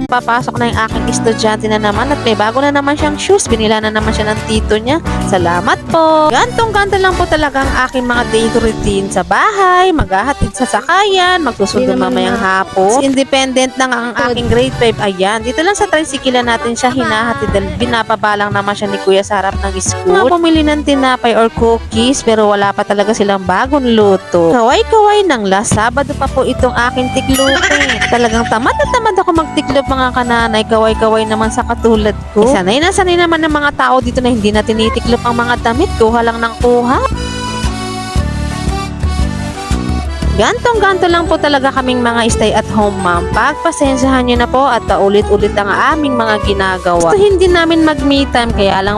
papasok na yung aking estudyante na naman at may bago na naman siyang shoes. Binila na naman siya ng tito niya. Salamat po. Gantong-ganto lang po talaga ang aking mga daily routine sa bahay, maghahatid sa sakayan, magsusundo mamayang hapon. Independent na nga ang aking grade 5. Ayan, dito lang sa tricycle natin siya hinahatid dahil binapabalang naman siya ni Kuya sa harap ng school. Pumili ng tinapay or cookies pero wala pa talaga silang bagong luto. Kaway-kaway ng last Sabado pa po itong aking tiklupin. Talagang tamad na tamad ako magtiklop mga kananay. Kaway-kaway naman sa katulad ko. Sanay na sanay naman ng mga tao dito na hindi na tinitiklop ang mga damit. Kuha lang ng kuha. Gantong-ganto lang po talaga kaming mga stay at home ma'am. Pagpasensyahan nyo na po at paulit-ulit ang aming mga ginagawa. Gusto hindi namin mag-me time kaya lang